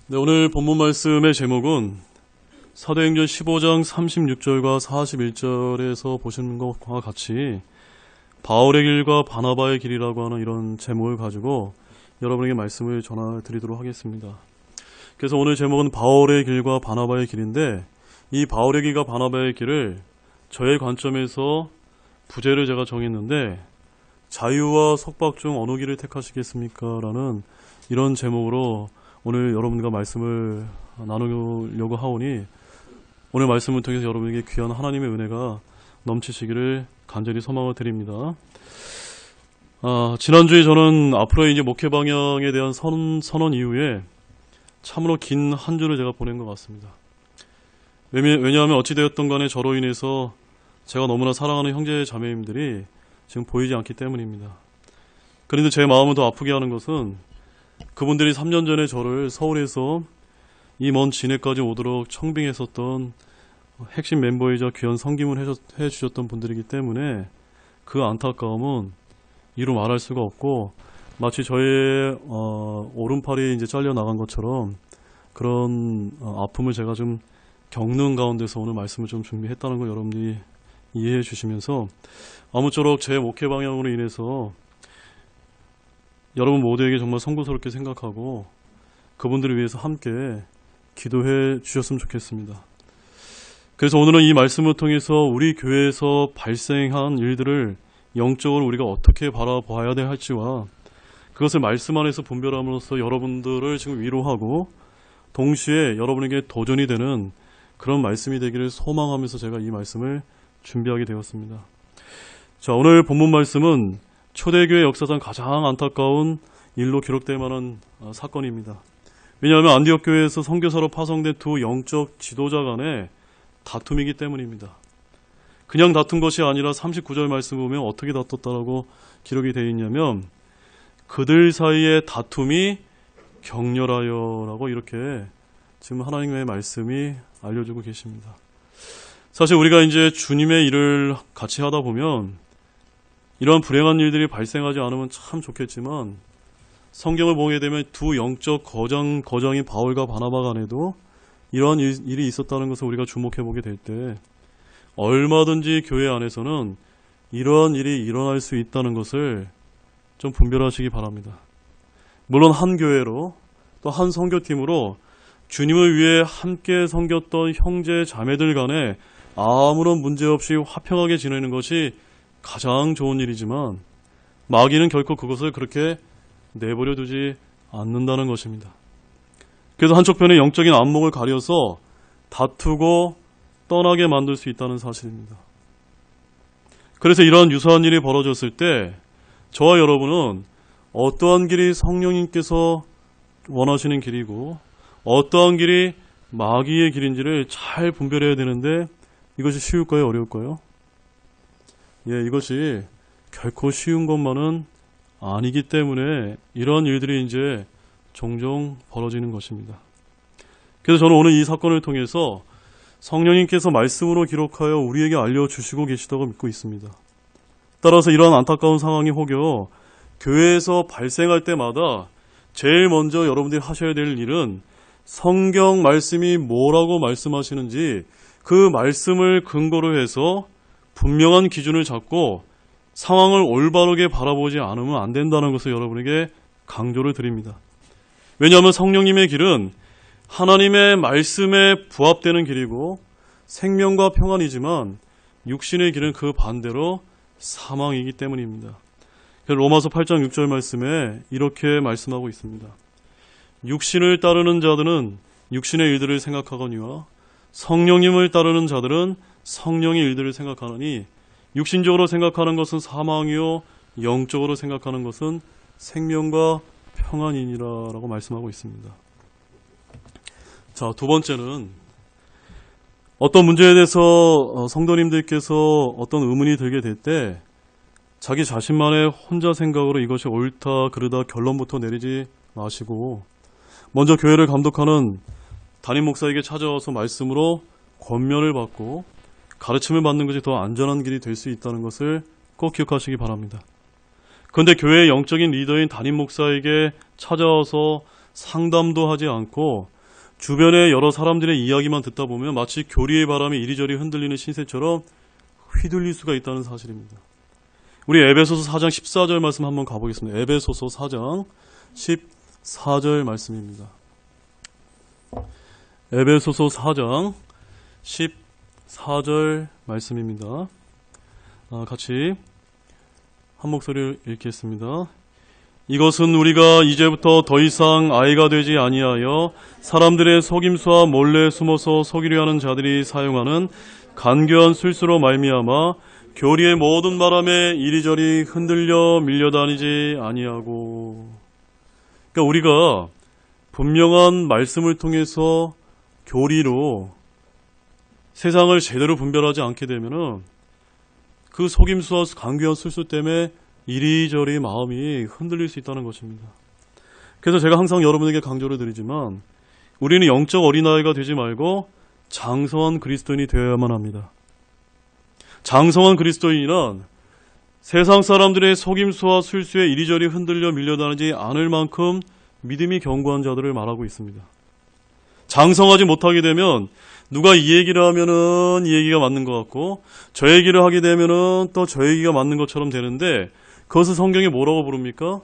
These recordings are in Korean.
네, 오늘 본문 말씀의 제목은 사도행전 15장 36절과 41절에서 보시는 것과 같이 바울의 길과 바나바의 길이라고 하는 이런 제목을 가지고 여러분에게 말씀을 전해드리도록 하겠습니다. 그래서 오늘 제목은 바울의 길과 바나바의 길인데, 이 바울의 길과 바나바의 길을 저의 관점에서 부제를 제가 정했는데, 자유와 속박 중 어느 길을 택하시겠습니까? 라는 이런 제목으로 오늘 여러분과 말씀을 나누려고 하오니, 오늘 말씀을 통해서 여러분에게 귀한 하나님의 은혜가 넘치시기를 간절히 소망을 드립니다. 지난주에 저는 앞으로의 이제 목회 방향에 대한 선언 이후에 참으로 긴 한 주를 제가 보낸 것 같습니다. 왜냐하면 어찌되었던 간에 저로 인해서 제가 너무나 사랑하는 형제 자매님들이 지금 보이지 않기 때문입니다. 그런데 제 마음을 더 아프게 하는 것은 그분들이 3년 전에 저를 서울에서 이 먼 진해까지 오도록 청빙했었던 핵심 멤버이자 귀한 섬김을 해주셨던 분들이기 때문에 그 안타까움은 이루 말할 수가 없고, 마치 저의 오른팔이 이제 잘려나간 것처럼 그런 아픔을 제가 좀 겪는 가운데서 오늘 말씀을 좀 준비했다는 걸 여러분들이 이해해 주시면서, 아무쪼록 제 목회 방향으로 인해서 여러분 모두에게 정말 송구스럽게 생각하고 그분들을 위해서 함께 기도해 주셨으면 좋겠습니다. 그래서 오늘은 이 말씀을 통해서 우리 교회에서 발생한 일들을 영적으로 우리가 어떻게 바라봐야 할지와 그것을 말씀 안에서 분별함으로써 여러분들을 지금 위로하고 동시에 여러분에게 도전이 되는 그런 말씀이 되기를 소망하면서 제가 이 말씀을 준비하게 되었습니다. 자, 오늘 본문 말씀은 초대교회 역사상 가장 안타까운 일로 기록될 만한 사건입니다. 왜냐하면 안디옥 교회에서 선교사로 파송된 두 영적 지도자 간의 다툼이기 때문입니다. 그냥 다툰 것이 아니라 39절 말씀 보면 어떻게 다퉜다라고 기록이 되어 있냐면, 그들 사이의 다툼이 격렬하여라고 이렇게 지금 하나님의 말씀이 알려주고 계십니다. 사실 우리가 이제 주님의 일을 같이 하다 보면 이러한 불행한 일들이 발생하지 않으면 참 좋겠지만, 성경을 보게 되면 두 영적 거장인 바울과 바나바 간에도 이러한 일이 있었다는 것을 우리가 주목해 보게 될 때, 얼마든지 교회 안에서는 이러한 일이 일어날 수 있다는 것을 좀 분별하시기 바랍니다. 물론 한 교회로 또 한 선교팀으로 주님을 위해 함께 섬겼던 형제 자매들 간에 아무런 문제 없이 화평하게 지내는 것이 가장 좋은 일이지만, 마귀는 결코 그것을 그렇게 내버려 두지 않는다는 것입니다. 그래서 한쪽 편의 영적인 안목을 가려서 다투고 떠나게 만들 수 있다는 사실입니다. 그래서 이러한 유사한 일이 벌어졌을 때 저와 여러분은 어떠한 길이 성령님께서 원하시는 길이고 어떠한 길이 마귀의 길인지를 잘 분별해야 되는데, 이것이 쉬울까요? 어려울까요? 이것이 결코 쉬운 것만은 아니기 때문에 이런 일들이 이제 종종 벌어지는 것입니다. 그래서 저는 오늘 이 사건을 통해서 성령님께서 말씀으로 기록하여 우리에게 알려주시고 계시다고 믿고 있습니다. 따라서 이러한 안타까운 상황이 혹여 교회에서 발생할 때마다 제일 먼저 여러분들이 하셔야 될 일은 성경 말씀이 뭐라고 말씀하시는지 그 말씀을 근거로 해서 분명한 기준을 잡고 상황을 올바르게 바라보지 않으면 안 된다는 것을 여러분에게 강조를 드립니다. 왜냐하면 성령님의 길은 하나님의 말씀에 부합되는 길이고 생명과 평안이지만, 육신의 길은 그 반대로 사망이기 때문입니다. 로마서 8장 6절 말씀에 이렇게 말씀하고 있습니다. 육신을 따르는 자들은 육신의 일들을 생각하거니와 성령님을 따르는 자들은 성령의 일들을 생각하느니, 육신적으로 생각하는 것은 사망이요 영적으로 생각하는 것은 생명과 평안이니라 라고 말씀하고 있습니다. 자, 두 번째는 어떤 문제에 대해서 성도님들께서 어떤 의문이 들게 될 때 자기 자신만의 혼자 생각으로 이것이 옳다 그르다 결론부터 내리지 마시고, 먼저 교회를 감독하는 담임 목사에게 찾아와서 말씀으로 권면을 받고 가르침을 받는 것이 더 안전한 길이 될 수 있다는 것을 꼭 기억하시기 바랍니다. 그런데 교회의 영적인 리더인 담임 목사에게 찾아와서 상담도 하지 않고 주변의 여러 사람들의 이야기만 듣다 보면 마치 교리의 바람에 이리저리 흔들리는 신세처럼 휘둘릴 수가 있다는 사실입니다. 우리 에베소서 4장 14절 말씀 한번 가보겠습니다. 에베소서 4장 14절 말씀입니다. 에베소서 4장 14절 말씀입니다. 같이 한 목소리를 읽겠습니다. 이것은 우리가 이제부터 더 이상 아이가 되지 아니하여 사람들의 속임수와 몰래 숨어서 속이려 하는 자들이 사용하는 간교한 술수로 말미암아 교리의 모든 바람에 이리저리 흔들려 밀려다니지 아니하고. 그러니까 우리가 분명한 말씀을 통해서 교리로 세상을 제대로 분별하지 않게 되면은 그 속임수와 간교한 술수 때문에 이리저리 마음이 흔들릴 수 있다는 것입니다. 그래서 제가 항상 여러분에게 강조를 드리지만 우리는 영적 어린아이가 되지 말고 장성한 그리스도인이 되어야만 합니다. 장성한 그리스도인이란 세상 사람들의 속임수와 술수에 이리저리 흔들려 밀려다니지 않을 만큼 믿음이 견고한 자들을 말하고 있습니다. 장성하지 못하게 되면 누가 이 얘기를 하면은 이 얘기가 맞는 것 같고 저 얘기를 하게 되면은 또 저 얘기가 맞는 것처럼 되는데 그것을 성경에 뭐라고 부릅니까?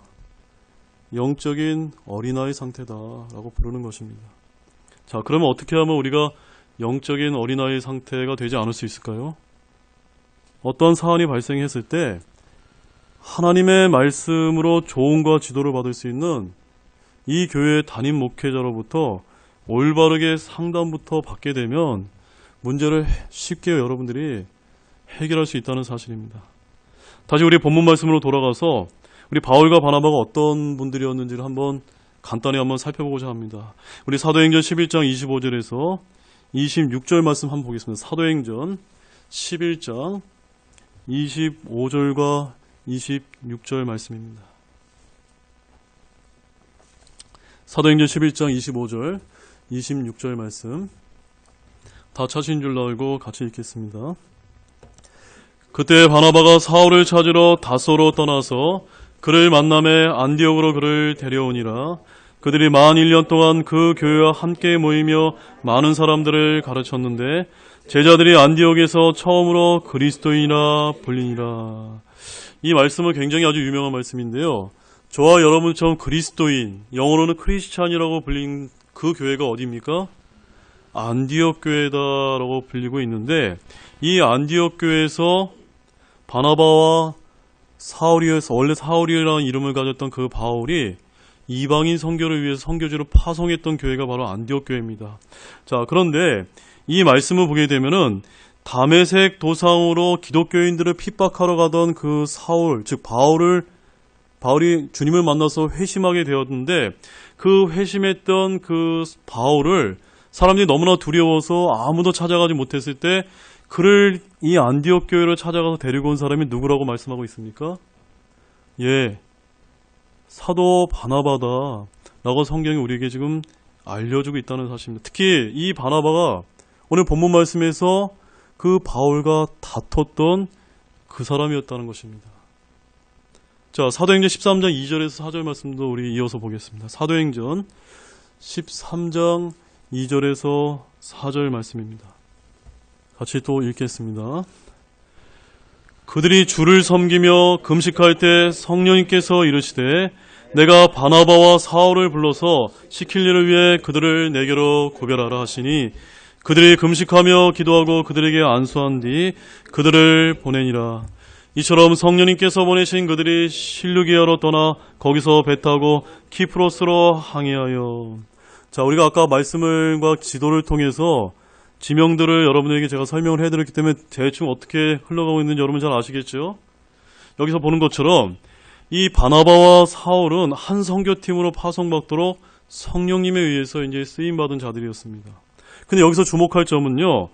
영적인 어린아이 상태다라고 부르는 것입니다. 자, 그러면 어떻게 하면 우리가 영적인 어린아이 상태가 되지 않을 수 있을까요? 어떤 사안이 발생했을 때 하나님의 말씀으로 조언과 지도를 받을 수 있는 이 교회의 담임 목회자로부터 올바르게 상담부터 받게 되면 문제를 쉽게 여러분들이 해결할 수 있다는 사실입니다. 다시 우리 본문 말씀으로 돌아가서 우리 바울과 바나바가 어떤 분들이었는지를 한번 간단히 한번 살펴보고자 합니다. 우리 사도행전 11장 25절에서 26절 말씀 한번 보겠습니다. 사도행전 11장 25절과 26절 말씀입니다. 사도행전 11장 25절 26절 말씀 다 찾으신 줄 알고 같이 읽겠습니다. 그때 바나바가 사울을 찾으러 다소로 떠나서 그를 만남에 안디옥으로 그를 데려오니라. 그들이 만 1년 동안 그 교회와 함께 모이며 많은 사람들을 가르쳤는데 제자들이 안디옥에서 처음으로 그리스도인이라 불리니라. 이 말씀은 굉장히 아주 유명한 말씀인데요. 저와 여러분처럼 그리스도인, 영어로는 크리스찬이라고 불린 그 교회가 어디입니까? 안디옥 교회다라고 불리고 있는데 이 안디옥 교회에서 바나바와 사울이어서 원래 사울이라는 이름을 가졌던 그 바울이 이방인 선교를 위해서 선교지로 파송했던 교회가 바로 안디옥 교회입니다. 자, 그런데 이 말씀을 보게 되면은 다메섹 도상으로 기독교인들을 핍박하러 가던 그 사울, 즉 바울이 주님을 만나서 회심하게 되었는데 그 회심했던 그 바울을 사람들이 너무나 두려워서 아무도 찾아가지 못했을 때 그를 이 안디옥 교회로 찾아가서 데리고 온 사람이 누구라고 말씀하고 있습니까? 예, 사도 바나바다 라고 성경이 우리에게 지금 알려주고 있다는 사실입니다. 특히 이 바나바가 오늘 본문 말씀에서 그 바울과 다퉜던 그 사람이었다는 것입니다. 자, 사도행전 13장 2절에서 4절 말씀도 우리 이어서 보겠습니다. 사도행전 13장 2절에서 4절 말씀입니다. 같이 또 읽겠습니다. 그들이 주를 섬기며 금식할 때 성령님께서 이르시되 내가 바나바와 사울을 불러서 시킬 일을 위해 그들을 내게로 구별하라 하시니 그들이 금식하며 기도하고 그들에게 안수한 뒤 그들을 보내니라. 이처럼 성령님께서 보내신 그들이 실루기아로 떠나 거기서 배 타고 키프로스로 항해하여. 자, 우리가 아까 말씀과 지도를 통해서 지명들을 여러분에게 제가 설명을 해드렸기 때문에 대충 어떻게 흘러가고 있는지 여러분 잘 아시겠죠? 여기서 보는 것처럼 이 바나바와 사울은 한 선교팀으로 파송받도록 성령님에 의해서 이제 쓰임받은 자들이었습니다. 근데 여기서 주목할 점은요,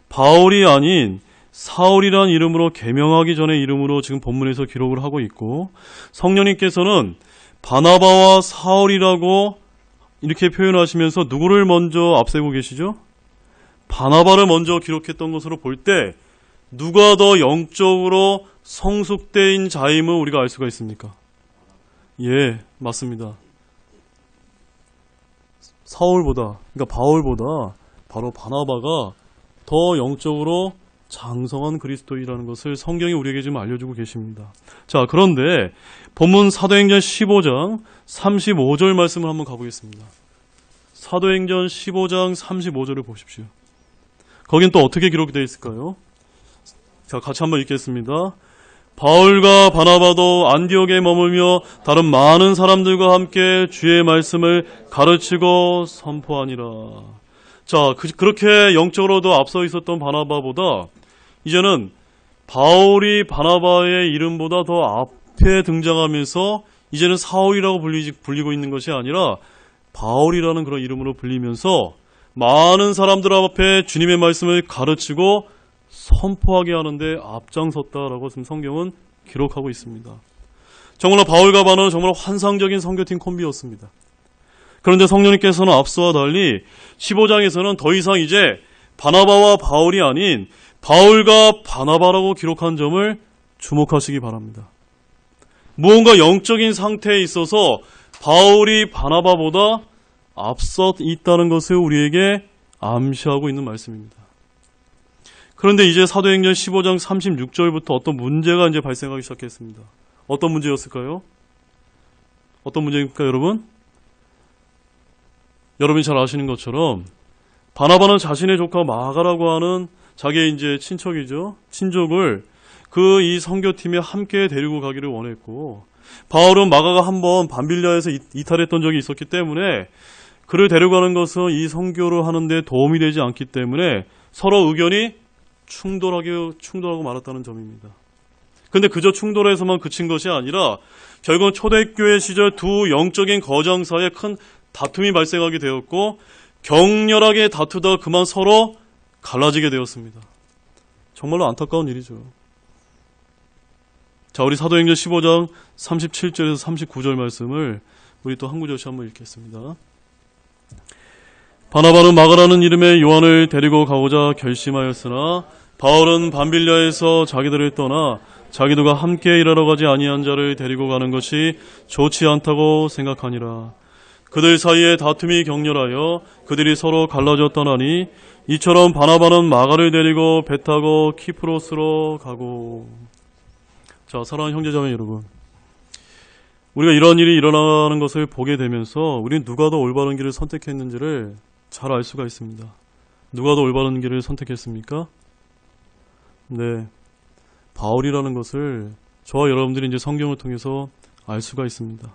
바울이 아닌 사울이란 이름으로 개명하기 전의 이름으로 지금 본문에서 기록을 하고 있고 성령님께서는 바나바와 사울이라고 이렇게 표현하시면서 누구를 먼저 앞세고 계시죠? 바나바를 먼저 기록했던 것으로 볼 때 누가 더 영적으로 성숙된 자임을 우리가 알 수가 있습니까? 예, 맞습니다. 사울보다, 그러니까 바울보다 바로 바나바가 더 영적으로 장성한 그리스도이라는 것을 성경이 우리에게 지금 알려주고 계십니다. 자, 그런데 본문 사도행전 15장 35절 말씀을 한번 가보겠습니다. 사도행전 15장 35절을 보십시오. 거긴 또 어떻게 기록되어 있을까요? 자, 같이 한번 읽겠습니다. 바울과 바나바도 안디옥에 머물며 다른 많은 사람들과 함께 주의 말씀을 가르치고 선포하니라. 자, 그렇게 영적으로도 앞서 있었던 바나바보다 이제는 바울이 바나바의 이름보다 더 앞에 등장하면서 이제는 사울이라고 불리고 있는 것이 아니라 바울이라는 그런 이름으로 불리면서 많은 사람들 앞에 주님의 말씀을 가르치고 선포하게 하는데 앞장섰다라고 지금 성경은 기록하고 있습니다. 정말로 바울과 바나바는 정말 환상적인 선교팀 콤비였습니다. 그런데 성령님께서는 앞서와 달리 15장에서는 더 이상 이제 바나바와 바울이 아닌 바울과 바나바라고 기록한 점을 주목하시기 바랍니다. 무언가 영적인 상태에 있어서 바울이 바나바보다 앞서 있다는 것을 우리에게 암시하고 있는 말씀입니다. 그런데 이제 사도행전 15장 36절부터 어떤 문제가 이제 발생하기 시작했습니다. 어떤 문제였을까요? 어떤 문제입니까, 여러분? 여러분이 잘 아시는 것처럼 바나바는 자신의 조카 마가라고 하는 자기의 이제 친척이죠. 친족을 이 선교팀에 함께 데리고 가기를 원했고, 바울은 마가가 한번 밤빌리아에서 이탈했던 적이 있었기 때문에 그를 데려가는 것은 이 선교를 하는데 도움이 되지 않기 때문에 서로 의견이 충돌하고 말았다는 점입니다. 근데 그저 충돌에서만 그친 것이 아니라 결국은 초대교회 시절 두 영적인 거장 사이에 큰 다툼이 발생하게 되었고, 격렬하게 다투다 그만 서로 갈라지게 되었습니다. 정말로 안타까운 일이죠. 자, 우리 사도행전 15장 37절에서 39절 말씀을 우리 또 한 구절씩 한번 읽겠습니다. 바나바는 마가라는 이름의 요한을 데리고 가고자 결심하였으나 바울은 밤빌리아에서 자기들을 떠나 자기도가 함께 일하러 가지 아니한 자를 데리고 가는 것이 좋지 않다고 생각하니라. 그들 사이에 다툼이 격렬하여 그들이 서로 갈라져 떠나니 이처럼 바나바는 마가를 데리고 배 타고 키프로스로 가고. 자, 사랑하는 형제자매 여러분, 우리가 이런 일이 일어나는 것을 보게 되면서 우리는 누가 더 올바른 길을 선택했는지를 잘 알 수가 있습니다. 누가 더 올바른 길을 선택했습니까? 네, 바울이라는 것을 저와 여러분들이 이제 성경을 통해서 알 수가 있습니다.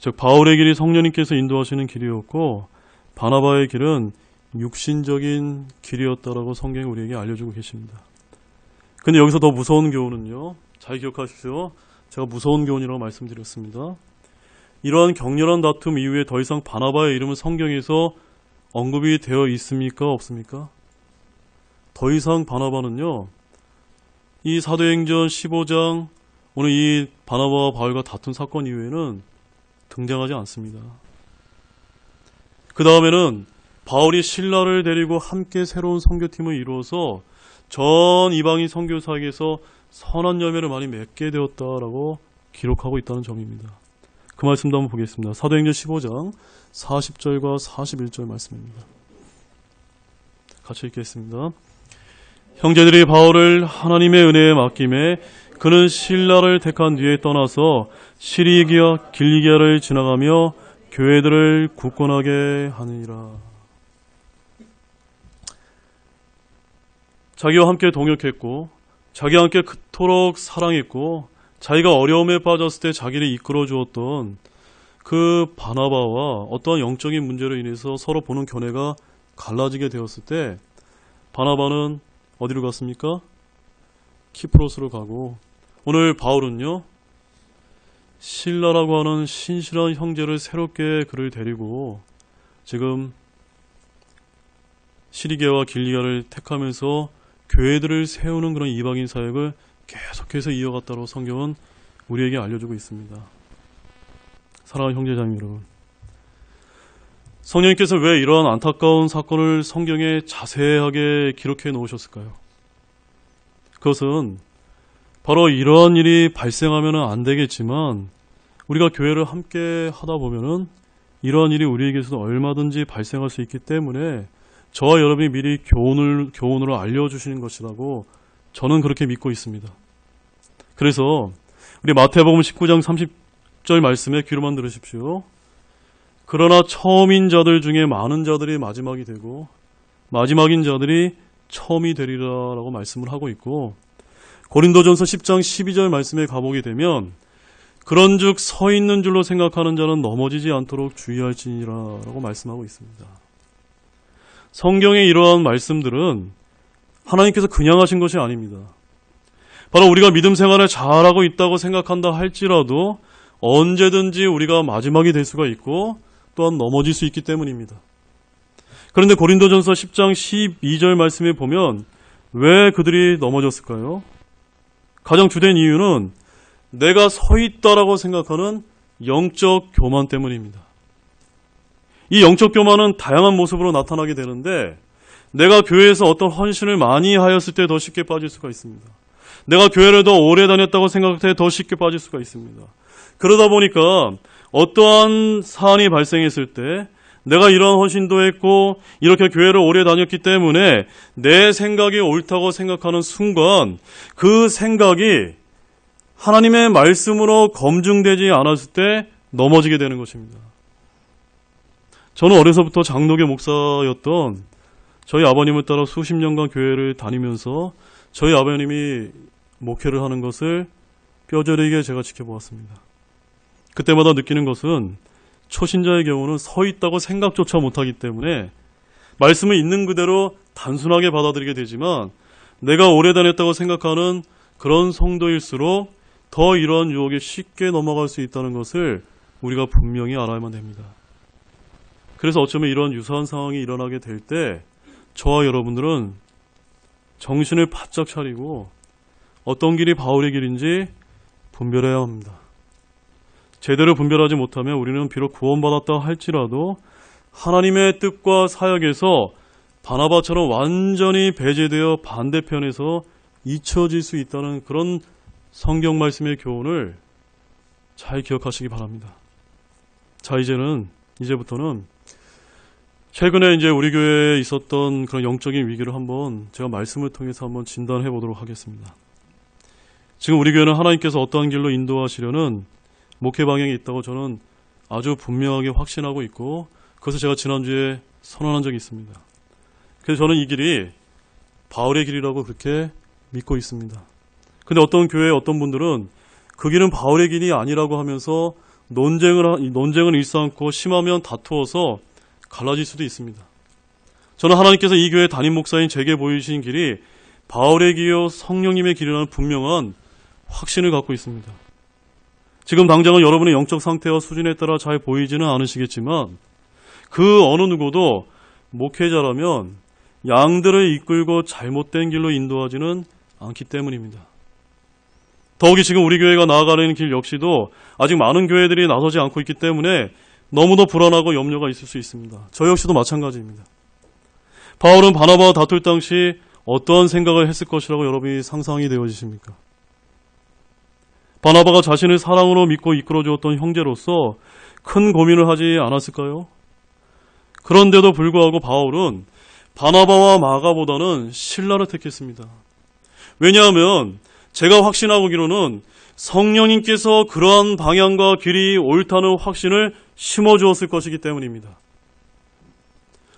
즉, 바울의 길이 성령님께서 인도하시는 길이었고 바나바의 길은 육신적인 길이었다라고 성경이 우리에게 알려주고 계십니다. 근데 여기서 더 무서운 교훈은요, 잘 기억하십시오. 제가 무서운 교훈이라고 말씀드렸습니다. 이러한 격렬한 다툼 이후에 더 이상 바나바의 이름은 성경에서 언급이 되어 있습니까? 없습니까? 더 이상 바나바는요, 이 사도행전 15장 오늘 이 바나바와 바울과 다툰 사건 이후에는 등장하지 않습니다. 그 다음에는 바울이 실라를 데리고 함께 새로운 선교팀을 이루어서 전 이방인 선교사에게서 선한 열매를 많이 맺게 되었다라고 기록하고 있다는 점입니다. 그 말씀도 한번 보겠습니다. 사도행전 15장 40절과 41절 말씀입니다. 같이 읽겠습니다. 형제들이 바울을 하나님의 은혜에 맡김에 그는 실라를 택한 뒤에 떠나서 시리기와 길리기아를 지나가며 교회들을 굳건하게 하느니라. 자기와 함께 동역했고 자기와 함께 그토록 사랑했고 자기가 어려움에 빠졌을 때 자기를 이끌어 주었던 그 바나바와 어떠한 영적인 문제로 인해서 서로 보는 견해가 갈라지게 되었을 때 바나바는 어디로 갔습니까? 키프로스로 가고, 오늘 바울은요, 실라라고 하는 신실한 형제를 새롭게 그를 데리고 지금 시리게와 길리아를 택하면서 교회들을 세우는 그런 이방인 사역을 계속해서 이어갔다고 성경은 우리에게 알려주고 있습니다. 사랑하는 형제자매 여러분, 성령님께서 왜 이러한 안타까운 사건을 성경에 자세하게 기록해 놓으셨을까요? 그것은 바로 이러한 일이 발생하면 안 되겠지만 우리가 교회를 함께 하다 보면은 이러한 일이 우리에게서도 얼마든지 발생할 수 있기 때문에 저와 여러분이 미리 교훈으로 알려주시는 것이라고 저는 그렇게 믿고 있습니다. 그래서 우리 마태복음 19장 30절 말씀에 귀로만 들으십시오. 그러나 처음인 자들 중에 많은 자들이 마지막이 되고 마지막인 자들이 처음이 되리라라고 말씀을 하고 있고, 고린도전서 10장 12절 말씀에 가보게 되면 그런즉 서 있는 줄로 생각하는 자는 넘어지지 않도록 주의할지니라라고 말씀하고 있습니다. 성경의 이러한 말씀들은 하나님께서 그냥 하신 것이 아닙니다. 바로 우리가 믿음 생활을 잘하고 있다고 생각한다 할지라도 언제든지 우리가 마지막이 될 수가 있고 또한 넘어질 수 있기 때문입니다. 그런데 고린도전서 10장 12절 말씀에 보면 왜 그들이 넘어졌을까요? 가장 주된 이유는 내가 서 있다라고 생각하는 영적 교만 때문입니다. 이 영적 교만은 다양한 모습으로 나타나게 되는데, 내가 교회에서 어떤 헌신을 많이 하였을 때 더 쉽게 빠질 수가 있습니다. 내가 교회를 더 오래 다녔다고 생각할 때 더 쉽게 빠질 수가 있습니다. 그러다 보니까 어떠한 사안이 발생했을 때 내가 이런 헌신도 했고 이렇게 교회를 오래 다녔기 때문에 내 생각이 옳다고 생각하는 순간 그 생각이 하나님의 말씀으로 검증되지 않았을 때 넘어지게 되는 것입니다. 저는 어려서부터 장로교 목사였던 저희 아버님을 따라 수십 년간 교회를 다니면서 저희 아버님이 목회를 하는 것을 뼈저리게 제가 지켜보았습니다. 그때마다 느끼는 것은 초신자의 경우는 서 있다고 생각조차 못하기 때문에 말씀을 있는 그대로 단순하게 받아들이게 되지만, 내가 오래 다녔다고 생각하는 그런 성도일수록 더 이러한 유혹에 쉽게 넘어갈 수 있다는 것을 우리가 분명히 알아야만 됩니다. 그래서 어쩌면 이런 유사한 상황이 일어나게 될 때 저와 여러분들은 정신을 바짝 차리고 어떤 길이 바울의 길인지 분별해야 합니다. 제대로 분별하지 못하면 우리는 비록 구원받았다 할지라도 하나님의 뜻과 사역에서 바나바처럼 완전히 배제되어 반대편에서 잊혀질 수 있다는 그런 성경 말씀의 교훈을 잘 기억하시기 바랍니다. 자, 이제부터는 최근에 이제 우리 교회에 있었던 그런 영적인 위기를 한번 제가 말씀을 통해서 한번 진단해 보도록 하겠습니다. 지금 우리 교회는 하나님께서 어떠한 길로 인도하시려는 목회 방향이 있다고 저는 아주 분명하게 확신하고 있고, 그것을 제가 지난주에 선언한 적이 있습니다. 그래서 저는 이 길이 바울의 길이라고 그렇게 믿고 있습니다. 근데 어떤 교회의 어떤 분들은 그 길은 바울의 길이 아니라고 하면서 논쟁을 일삼고 심하면 다투어서 갈라질 수도 있습니다. 저는 하나님께서 이 교회 담임 목사인 제게 보이신 길이 바울의 길이요 성령님의 길이라는 분명한 확신을 갖고 있습니다. 지금 당장은 여러분의 영적 상태와 수준에 따라 잘 보이지는 않으시겠지만 그 어느 누구도 목회자라면 양들을 이끌고 잘못된 길로 인도하지는 않기 때문입니다. 더욱이 지금 우리 교회가 나아가는 길 역시도 아직 많은 교회들이 나서지 않고 있기 때문에 너무도 불안하고 염려가 있을 수 있습니다. 저 역시도 마찬가지입니다. 바울은 바나바와 다툴 당시 어떠한 생각을 했을 것이라고 여러분이 상상이 되어지십니까? 바나바가 자신을 사랑으로 믿고 이끌어주었던 형제로서 큰 고민을 하지 않았을까요? 그런데도 불구하고 바울은 바나바와 마가보다는 실라를 택했습니다. 왜냐하면 제가 확신하기로는 성령님께서 그러한 방향과 길이 옳다는 확신을 심어주었을 것이기 때문입니다.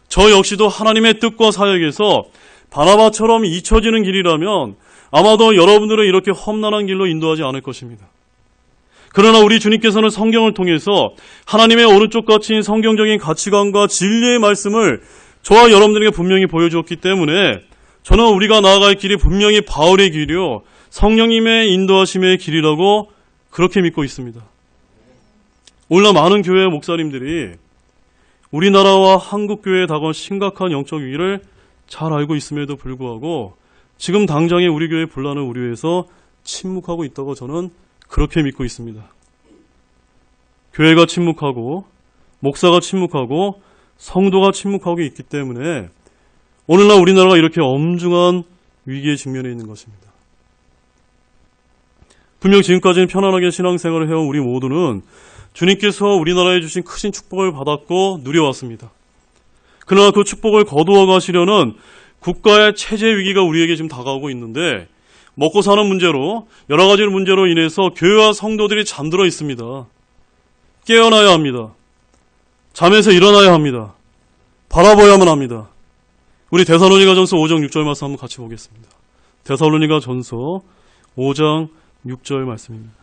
저 역시도 하나님의 뜻과 사역에서 바나바처럼 잊혀지는 길이라면 아마도 여러분들은 이렇게 험난한 길로 인도하지 않을 것입니다. 그러나 우리 주님께서는 성경을 통해서 하나님의 오른쪽 갇힌 성경적인 가치관과 진리의 말씀을 저와 여러분들에게 분명히 보여주었기 때문에 저는 우리가 나아갈 길이 분명히 바울의 길이요 성령님의 인도하심의 길이라고 그렇게 믿고 있습니다. 오늘날 많은 교회 목사님들이 우리나라와 한국 교회에 다가온 심각한 영적 위기를 잘 알고 있음에도 불구하고 지금 당장의 우리 교회의 분란을 우려해서 침묵하고 있다고 저는 그렇게 믿고 있습니다. 교회가 침묵하고 목사가 침묵하고 성도가 침묵하고 있기 때문에 오늘날 우리나라가 이렇게 엄중한 위기에 직면해 있는 것입니다. 분명 지금까지는 편안하게 신앙생활을 해온 우리 모두는 주님께서 우리나라에 주신 크신 축복을 받았고 누려왔습니다. 그러나 그 축복을 거두어 가시려는 국가의 체제 위기가 우리에게 지금 다가오고 있는데 먹고 사는 문제로 여러 가지 문제로 인해서 교회와 성도들이 잠들어 있습니다. 깨어나야 합니다. 잠에서 일어나야 합니다. 바라봐야만 합니다. 우리 데살로니가전서 5장 6절 말씀 한번 같이 보겠습니다. 데살로니가전서 5장 6절 말씀입니다.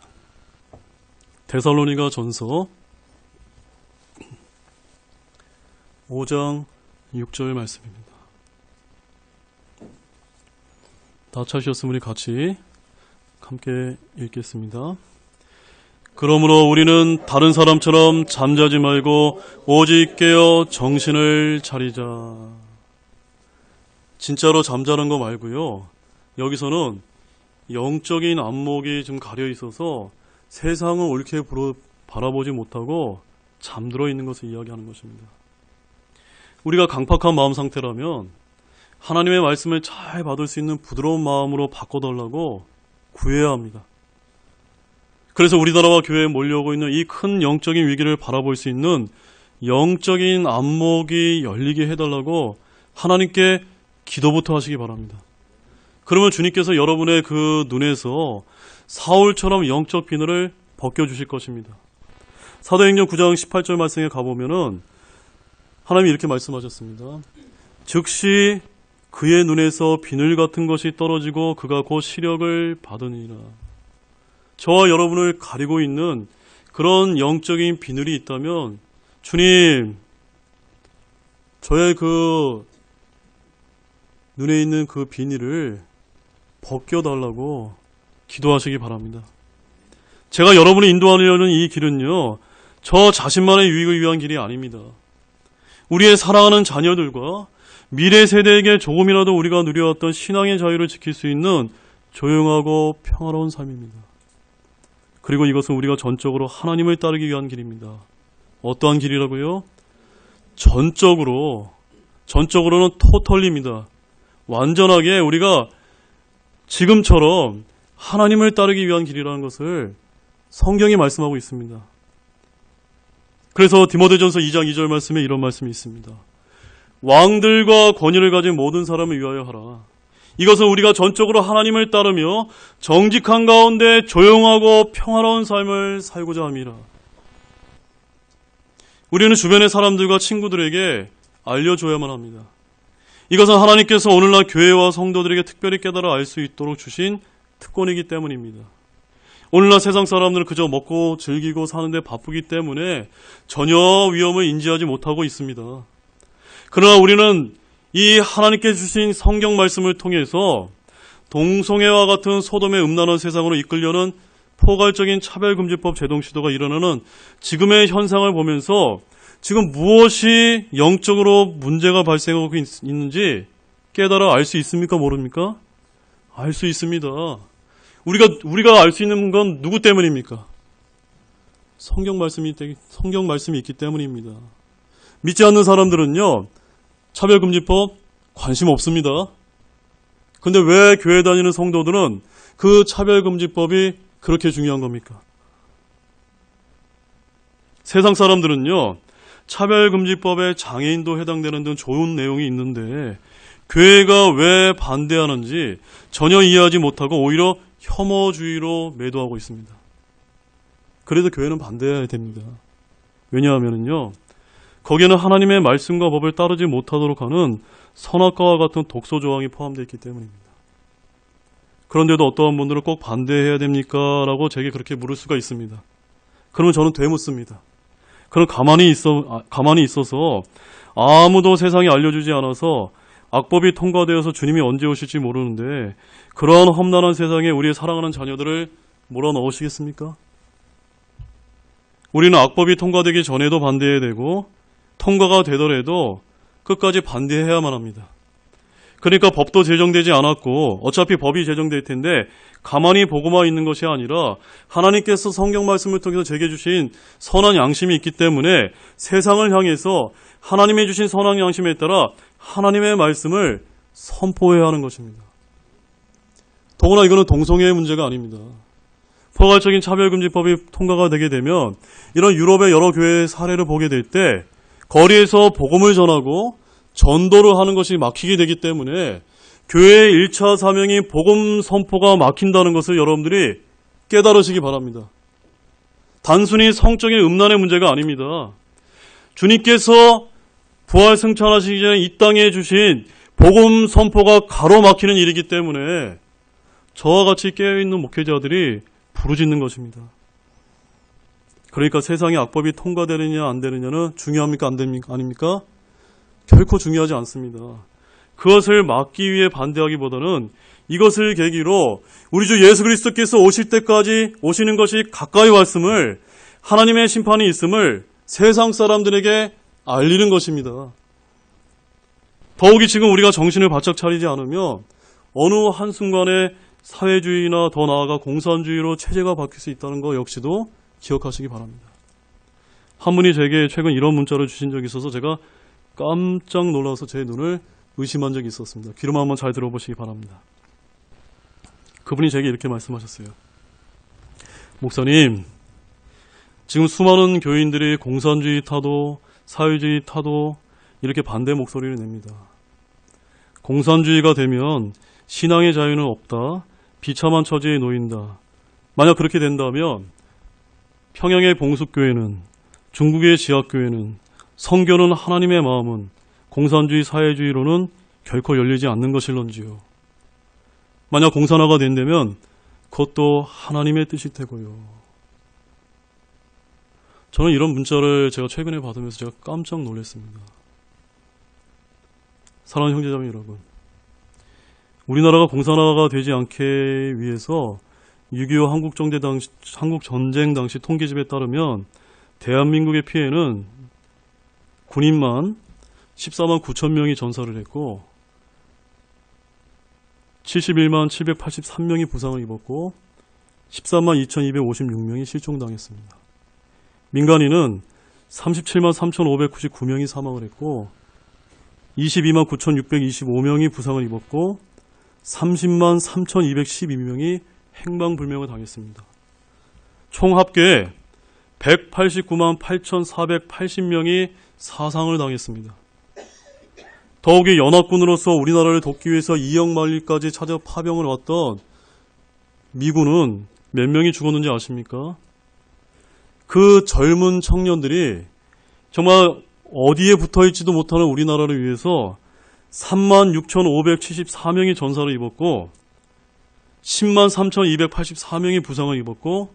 데살로니가전서 5장 6절 말씀입니다. 다 찾으셨으면 우리 같이 함께 읽겠습니다. 그러므로 우리는 다른 사람처럼 잠자지 말고 오직 깨어 정신을 차리자. 진짜로 잠자는 거 말고요. 여기서는 영적인 안목이 좀 가려 있어서 세상을 옳게 바라보지 못하고 잠들어 있는 것을 이야기하는 것입니다. 우리가 강팍한 마음 상태라면 하나님의 말씀을 잘 받을 수 있는 부드러운 마음으로 바꿔달라고 구해야 합니다. 그래서 우리나라와 교회에 몰려오고 있는 이 큰 영적인 위기를 바라볼 수 있는 영적인 안목이 열리게 해달라고 하나님께 기도부터 하시기 바랍니다. 그러면 주님께서 여러분의 그 눈에서 사울처럼 영적 비늘을 벗겨주실 것입니다. 사도행전 9장 18절 말씀에 가보면은 하나님이 이렇게 말씀하셨습니다. 즉시 그의 눈에서 비늘 같은 것이 떨어지고 그가 곧 시력을 받으니라. 저와 여러분을 가리고 있는 그런 영적인 비늘이 있다면 주님, 저의 그 눈에 있는 그 비늘을 벗겨달라고 기도하시기 바랍니다. 제가 여러분을 인도하려는 이 길은요, 저 자신만의 유익을 위한 길이 아닙니다. 우리의 사랑하는 자녀들과 미래 세대에게 조금이라도 우리가 누려왔던 신앙의 자유를 지킬 수 있는 조용하고 평화로운 삶입니다. 그리고 이것은 우리가 전적으로 하나님을 따르기 위한 길입니다. 어떠한 길이라고요? 전적으로는 토털리입니다. 완전하게 우리가 지금처럼 하나님을 따르기 위한 길이라는 것을 성경이 말씀하고 있습니다. 그래서 디모데전서 2장 2절 말씀에 이런 말씀이 있습니다. 왕들과 권위를 가진 모든 사람을 위하여 하라. 이것은 우리가 전적으로 하나님을 따르며 정직한 가운데 조용하고 평화로운 삶을 살고자 함이라. 우리는 주변의 사람들과 친구들에게 알려줘야만 합니다. 이것은 하나님께서 오늘날 교회와 성도들에게 특별히 깨달아 알 수 있도록 주신 특권이기 때문입니다. 오늘날 세상 사람들은 그저 먹고 즐기고 사는데 바쁘기 때문에 전혀 위험을 인지하지 못하고 있습니다. 그러나 우리는 이 하나님께 주신 성경 말씀을 통해서 동성애와 같은 소돔의 음란한 세상으로 이끌려는 포괄적인 차별금지법 제동 시도가 일어나는 지금의 현상을 보면서 지금 무엇이 영적으로 문제가 발생하고 있는지 깨달아 알 수 있습니까? 모릅니까? 알 수 있습니다. 우리가 알 수 있는 건 누구 때문입니까? 성경 말씀이 있기 때문입니다. 믿지 않는 사람들은요, 차별금지법 관심 없습니다. 근데 왜 교회 다니는 성도들은 그 차별금지법이 그렇게 중요한 겁니까? 세상 사람들은요, 차별금지법에 장애인도 해당되는 등 좋은 내용이 있는데 교회가 왜 반대하는지 전혀 이해하지 못하고 오히려 혐오주의로 매도하고 있습니다. 그래도 교회는 반대해야 됩니다. 왜냐하면요, 거기에는 하나님의 말씀과 법을 따르지 못하도록 하는 선악과와 같은 독소 조항이 포함되어 있기 때문입니다. 그런데도 어떠한 분들은 꼭 반대해야 됩니까? 라고 제게 그렇게 물을 수가 있습니다. 그러면 저는 되묻습니다. 그럼 가만히 있어서 아무도 세상에 알려주지 않아서 악법이 통과되어서 주님이 언제 오실지 모르는데 그러한 험난한 세상에 우리의 사랑하는 자녀들을 몰아넣으시겠습니까? 우리는 악법이 통과되기 전에도 반대해야 되고 통과가 되더라도 끝까지 반대해야만 합니다. 그러니까 법도 제정되지 않았고 어차피 법이 제정될 텐데 가만히 보고만 있는 것이 아니라 하나님께서 성경 말씀을 통해서 제게 주신 선한 양심이 있기 때문에 세상을 향해서 하나님이 주신 선한 양심에 따라 하나님의 말씀을 선포해야 하는 것입니다. 더구나 이거는 동성애의 문제가 아닙니다. 포괄적인 차별금지법이 통과가 되게 되면 이런 유럽의 여러 교회의 사례를 보게 될 때 거리에서 복음을 전하고 전도를 하는 것이 막히게 되기 때문에 교회의 1차 사명이 복음 선포가 막힌다는 것을 여러분들이 깨달으시기 바랍니다. 단순히 성적인 음란의 문제가 아닙니다. 주님께서 부활 승천하시기 전에 이 땅에 주신 복음 선포가 가로막히는 일이기 때문에 저와 같이 깨어있는 목회자들이 부르짖는 것입니다. 그러니까 세상의 악법이 통과되느냐 안 되느냐는 중요합니까 안 됩니까 아닙니까? 결코 중요하지 않습니다. 그것을 막기 위해 반대하기보다는 이것을 계기로 우리 주 예수 그리스도께서 오실 때까지 오시는 것이 가까이 왔음을, 하나님의 심판이 있음을 세상 사람들에게 알리는 것입니다. 더욱이 지금 우리가 정신을 바짝 차리지 않으면 어느 한순간에 사회주의나 더 나아가 공산주의로 체제가 바뀔 수 있다는 것 역시도 기억하시기 바랍니다. 한 분이 제게 최근 이런 문자를 주신 적이 있어서 제가 깜짝 놀라서 제 눈을 의심한 적이 있었습니다. 귀로만 한번 잘 들어보시기 바랍니다. 그분이 제게 이렇게 말씀하셨어요. 목사님, 지금 수많은 교인들이 공산주의 타도 사회주의 타도 이렇게 반대 목소리를 냅니다. 공산주의가 되면 신앙의 자유는 없다. 비참한 처지에 놓인다. 만약 그렇게 된다면 평양의 봉숙교회는, 중국의 지하교회는, 선교는 하나님의 마음은 공산주의 사회주의로는 결코 열리지 않는 것일런지요. 만약 공산화가 된다면 그것도 하나님의 뜻일 테고요. 저는 이런 문자를 제가 최근에 받으면서 제가 깜짝 놀랐습니다. 사랑하는 형제자매 여러분, 우리나라가 공산화가 되지 않게 위해서 6.25 한국전쟁 당시 통계집에 따르면 대한민국의 피해는 군인만 14만 9천 명이 전사를 했고 71만 783명이 부상을 입었고 13만 2256명이 실종당했습니다. 민간인은 37만 3599명이 사망을 했고 22만 9625명이 부상을 입었고 30만 3212명이 행방불명을 당했습니다. 총 합계 189만 8480명이 사상을 당했습니다. 더욱이 연합군으로서 우리나라를 돕기 위해서 이역만리까지 찾아 파병을 왔던 미군은 몇 명이 죽었는지 아십니까? 그 젊은 청년들이 정말 어디에 붙어있지도 못하는 우리나라를 위해서 3만 6,574명이 전사를 입었고 10만 3,284명이 부상을 입었고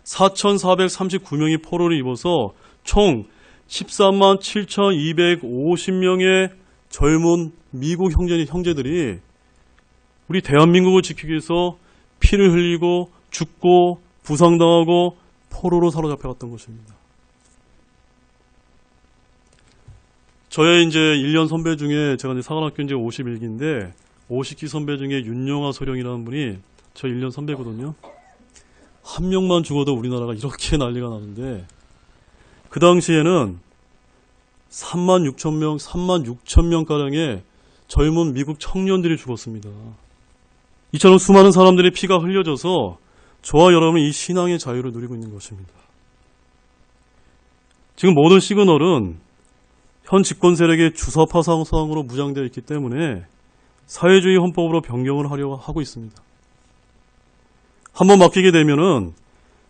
4,439명이 포로를 입어서 총 13만 7,250명의 젊은 미국 형제들이 우리 대한민국을 지키기 위해서 피를 흘리고 죽고 부상당하고 포로로 사로잡혀갔던 것입니다. 저의 이제 1년 선배 중에 제가 이제 사관학교 이제 51기인데 50기 선배 중에 윤영아 소령이라는 분이 저 1년 선배거든요. 한 명만 죽어도 우리나라가 이렇게 난리가 나는데 그 당시에는 3만 6천 명, 3만 6천 명가량의 젊은 미국 청년들이 죽었습니다. 이처럼 수많은 사람들의 피가 흘려져서 저와 여러분은 이 신앙의 자유를 누리고 있는 것입니다. 지금 모든 시그널은 현 집권 세력의 주사파 상황으로 무장되어 있기 때문에 사회주의 헌법으로 변경을 하려고 하고 있습니다. 한번 바뀌게 되면은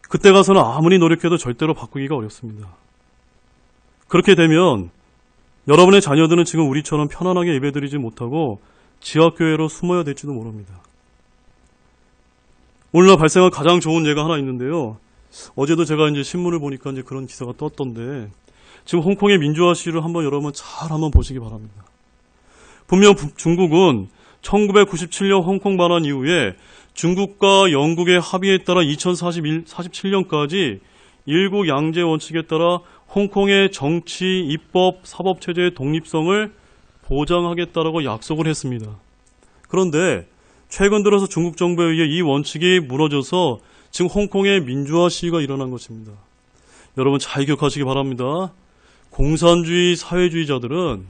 그때 가서는 아무리 노력해도 절대로 바꾸기가 어렵습니다. 그렇게 되면 여러분의 자녀들은 지금 우리처럼 편안하게 예배드리지 못하고 지하교회로 숨어야 될지도 모릅니다. 오늘날 발생한 가장 좋은 예가 하나 있는데요. 어제도 제가 이제 신문을 보니까 이제 그런 기사가 떴던데 지금 홍콩의 민주화 시위를 한번 여러분 잘 한번 보시기 바랍니다. 분명 중국은 1997년 홍콩 반환 이후에 중국과 영국의 합의에 따라 2047년까지 일국 양제 원칙에 따라 홍콩의 정치, 입법, 사법체제의 독립성을 보장하겠다라고 약속을 했습니다. 그런데 최근 들어서 중국 정부에 의해 이 원칙이 무너져서 지금 홍콩의 민주화 시위가 일어난 것입니다. 여러분 잘 기억하시기 바랍니다. 공산주의 사회주의자들은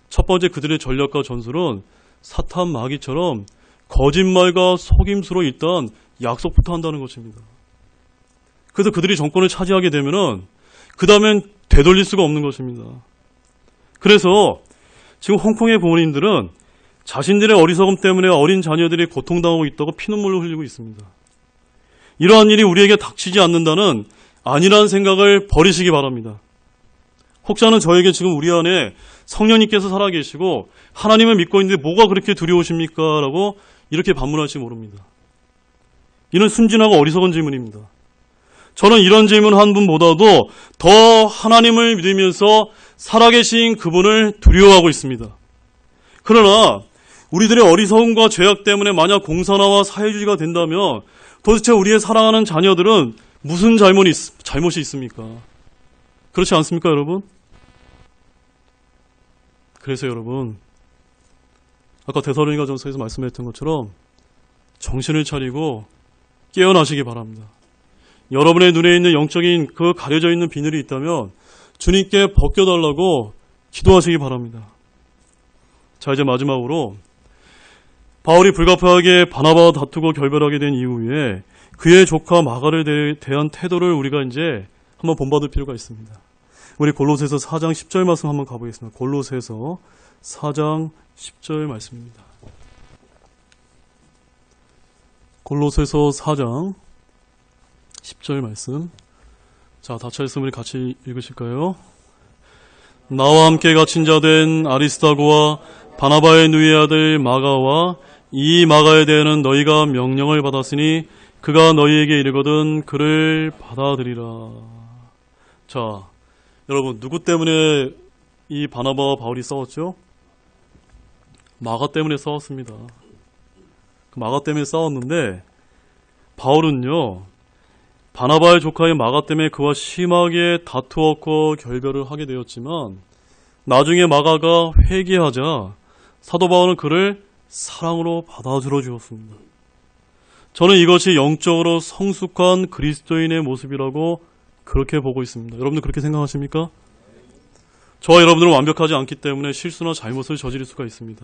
첫 번째 그들의 전략과 전술은 사탄 마귀처럼 거짓말과 속임수로 일단 약속부터 한다는 것입니다. 그래서 그들이 정권을 차지하게 되면은 그 다음엔 되돌릴 수가 없는 것입니다. 그래서 지금 홍콩의 부모님들은 자신들의 어리석음 때문에 어린 자녀들이 고통당하고 있다고 피눈물을 흘리고 있습니다. 이러한 일이 우리에게 닥치지 않는다는 아니라는 생각을 버리시기 바랍니다. 혹자는 저에게 지금 우리 안에 성령님께서 살아계시고 하나님을 믿고 있는데 뭐가 그렇게 두려우십니까? 라고 이렇게 반문할지 모릅니다. 이는 순진하고 어리석은 질문입니다. 저는 이런 질문 한 분보다도 더 하나님을 믿으면서 살아계신 그분을 두려워하고 있습니다. 그러나 우리들의 어리석음과 죄악 때문에 만약 공산화와 사회주의가 된다면 도대체 우리의 사랑하는 자녀들은 무슨 잘못이 있습니까? 그렇지 않습니까, 여러분? 그래서 여러분, 아까 데살로니가전서에서 말씀했던 것처럼 정신을 차리고 깨어나시기 바랍니다. 여러분의 눈에 있는 영적인 그 가려져 있는 비늘이 있다면 주님께 벗겨달라고 기도하시기 바랍니다. 자, 이제 마지막으로 바울이 불가피하게 바나바와 다투고 결별하게 된 이후에 그의 조카 마가를 대한 태도를 우리가 이제 한번 본받을 필요가 있습니다. 우리 골로새서 4장 10절 말씀 한번 가보겠습니다. 골로새서 4장 10절 말씀입니다. 골로새서 4장 10절 말씀. 자, 다 찾았으면 우리 같이 읽으실까요? 나와 함께 갇힌 자 된 아리스다고와 바나바의 누이의 아들 마가와 이 마가에 대해는 너희가 명령을 받았으니 그가 너희에게 이르거든 그를 받아들이라. 자, 여러분, 누구 때문에 이 바나바와 바울이 싸웠죠? 마가 때문에 싸웠습니다. 그 마가 때문에 싸웠는데 바울은요, 바나바의 조카의 마가 때문에 그와 심하게 다투었고 결별을 하게 되었지만 나중에 마가가 회개하자 사도 바울은 그를 사랑으로 받아들여 주었습니다. 저는 이것이 영적으로 성숙한 그리스도인의 모습이라고 그렇게 보고 있습니다. 여러분들 그렇게 생각하십니까? 저와 여러분들은 완벽하지 않기 때문에 실수나 잘못을 저지를 수가 있습니다.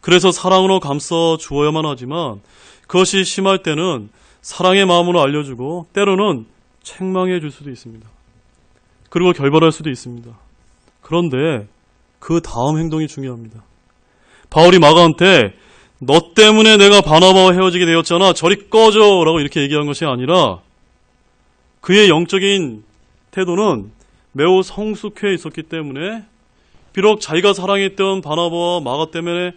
그래서 사랑으로 감싸 주어야만 하지만 그것이 심할 때는 사랑의 마음으로 알려주고 때로는 책망해 줄 수도 있습니다. 그리고 결별할 수도 있습니다. 그런데 그 다음 행동이 중요합니다. 바울이 마가한테 너 때문에 내가 바나바와 헤어지게 되었잖아. 저리 꺼져 라고 이렇게 얘기한 것이 아니라 그의 영적인 태도는 매우 성숙해 있었기 때문에 비록 자기가 사랑했던 바나바와 마가 때문에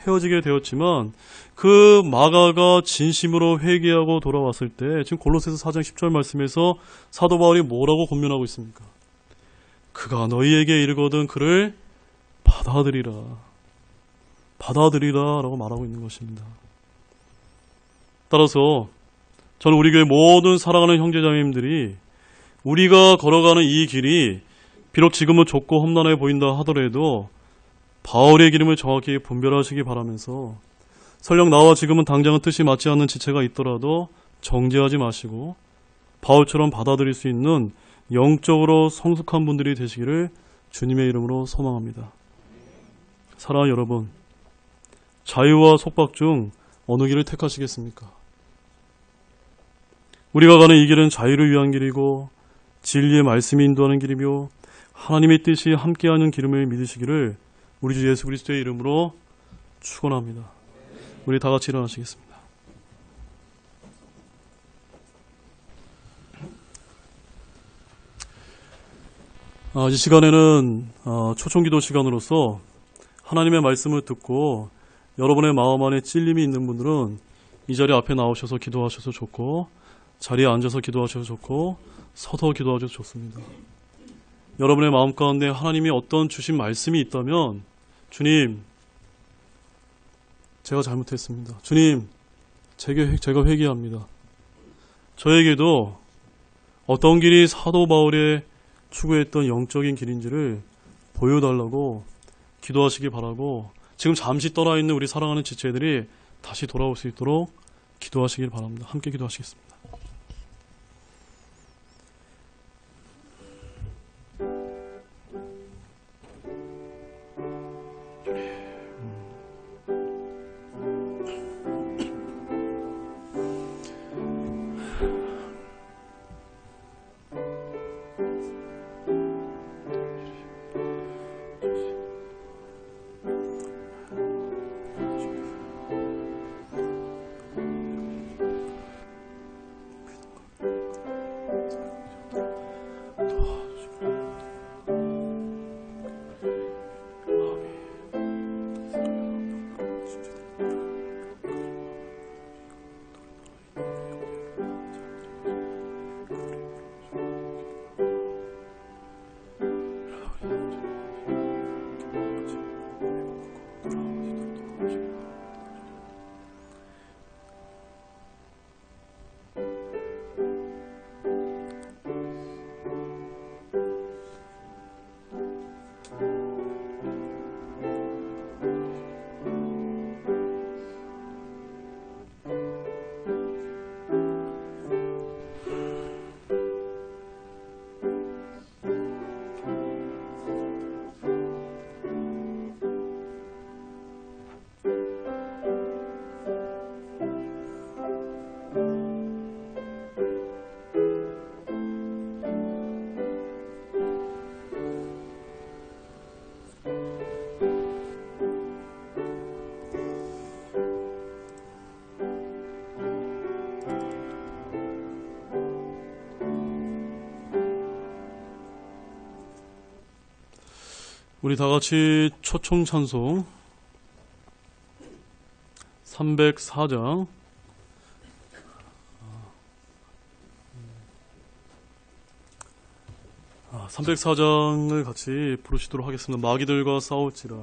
헤어지게 되었지만 그 마가가 진심으로 회개하고 돌아왔을 때 지금 골로새서 4장 10절 말씀에서 사도 바울이 뭐라고 권면하고 있습니까? 그가 너희에게 이르거든 그를 받아들이라 라고 말하고 있는 것입니다. 따라서 저는 우리 교회 모든 사랑하는 형제자매님들이 우리가 걸어가는 이 길이 비록 지금은 좁고 험난해 보인다 하더라도 바울의 기름을 정확히 분별하시기 바라면서 설령 나와 지금은 당장은 뜻이 맞지 않는 지체가 있더라도 정죄하지 마시고 바울처럼 받아들일 수 있는 영적으로 성숙한 분들이 되시기를 주님의 이름으로 소망합니다. 사랑하는 여러분, 자유와 속박 중 어느 길을 택하시겠습니까? 우리가 가는 이 길은 자유를 위한 길이고 진리의 말씀이 인도하는 길이며 하나님의 뜻이 함께하는 기름을 믿으시기를 우리 주 예수 그리스도의 이름으로 축원합니다. 우리 다 같이 일어나시겠습니다. 이 시간에는 초청기도 시간으로서 하나님의 말씀을 듣고 여러분의 마음 안에 찔림이 있는 분들은 이 자리 앞에 나오셔서 기도하셔서 좋고 자리에 앉아서 기도하셔서 좋고 서서 기도하셔서 좋습니다. 여러분의 마음 가운데 하나님이 어떤 주신 말씀이 있다면 주님, 제가 잘못했습니다. 주님, 제가 회개합니다. 저에게도 어떤 길이 사도 바울의 추구했던 영적인 길인지를 보여달라고 기도하시기 바라고 지금 잠시 떠나 있는 우리 사랑하는 지체들이 다시 돌아올 수 있도록 기도하시길 바랍니다. 함께 기도하시겠습니다. 우리 다 같이 초청 찬송 304장 304장을 같이 부르시도록 하겠습니다. 마귀들과 싸울지라.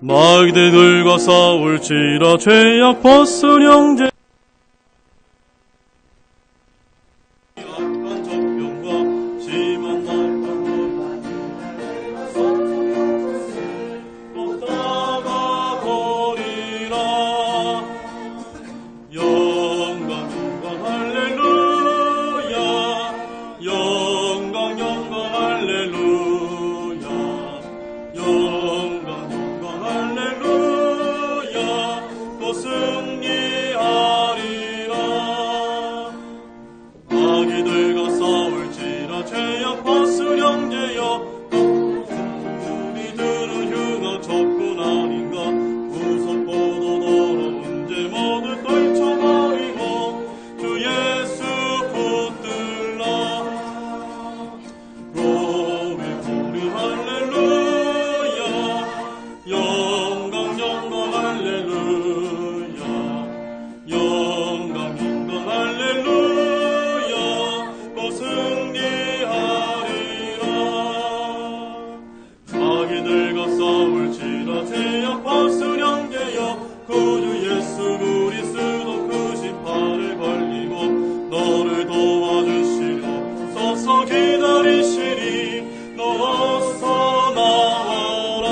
마귀들과 싸울지라. 죄악 벗은 형제 약한 적병과 심한 날과 걷다가 버리라. 영광 영광 할렐루야. 영광 영광 할렐루야. 영광 영광 할렐루야. 또 승리하리라. 마귀들과 싸울지라. 죄악 벗은 형제여. 우리들은 흉악 적군 아닌가. 무섭고도 더러운 죄 모두 떨쳐버리고 주 예수 붙들라. 로미 우리 할렐루야. 영광 영광 할렐루야. 영광 영광 할렐루야. 또 승리하리라. 마귀들과 싸울지라. 죄악 벗은 형제여. 구주 예수 그리스도 그 심판을 걸리고 너를 도와주시려 서서 기다리시리. 너 어서 나와라.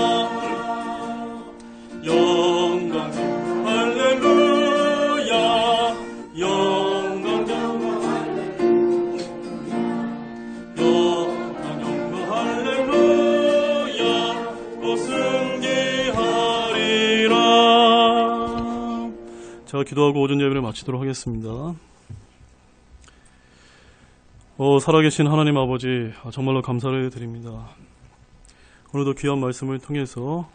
영광 할렐루야. 영광 영광 영광 영광 할렐루야. 또 승리하리라. 제가 기도하고 오전 예배를 마치도록 하겠습니다. 살아계신 하나님 아버지, 정말로 감사를 드립니다. 오늘도 귀한 말씀을 통해서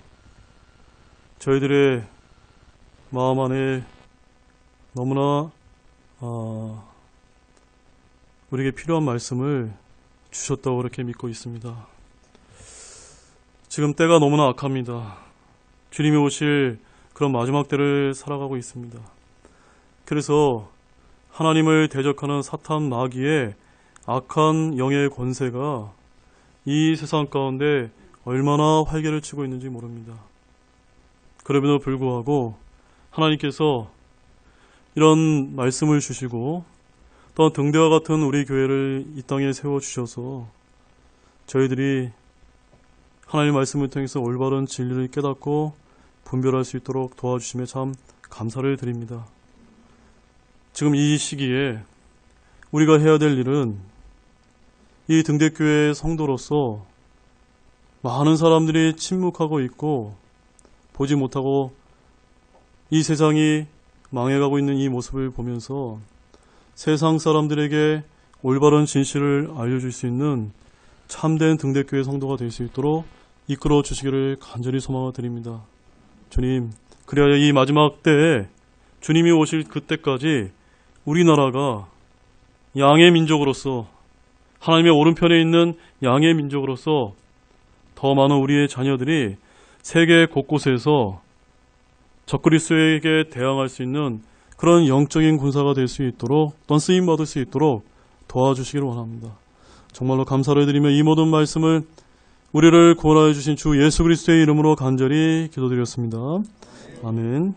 저희들의 마음 안에 너무나 우리에게 필요한 말씀을 주셨다고 그렇게 믿고 있습니다. 지금 때가 너무나 악합니다. 주님이 오실 그런 마지막 때를 살아가고 있습니다. 그래서 하나님을 대적하는 사탄 마귀의 악한 영의 권세가 이 세상 가운데 얼마나 활개를 치고 있는지 모릅니다. 그럼에도 불구하고 하나님께서 이런 말씀을 주시고 또 등대와 같은 우리 교회를 이 땅에 세워주셔서 저희들이 하나님의 말씀을 통해서 올바른 진리를 깨닫고 분별할 수 있도록 도와주심에 참 감사를 드립니다. 지금 이 시기에 우리가 해야 될 일은 이 등대교회의 성도로서 많은 사람들이 침묵하고 있고 보지 못하고 이 세상이 망해가고 있는 이 모습을 보면서 세상 사람들에게 올바른 진실을 알려줄 수 있는 참된 등대교회 성도가 될 수 있도록 이끌어 주시기를 간절히 소망드립니다. 주님, 그리하여 이 마지막 때에 주님이 오실 그때까지 우리나라가 양의 민족으로서 하나님의 오른편에 있는 양의 민족으로서 더 많은 우리의 자녀들이 세계 곳곳에서 적그리스도에게 대항할 수 있는 그런 영적인 군사가 될 수 있도록 또한 쓰임받을 수 있도록 도와주시기를 원합니다. 정말로 감사를 드리며 이 모든 말씀을 우리를 구원하여 주신 주 예수 그리스도의 이름으로 간절히 기도드렸습니다. 아멘.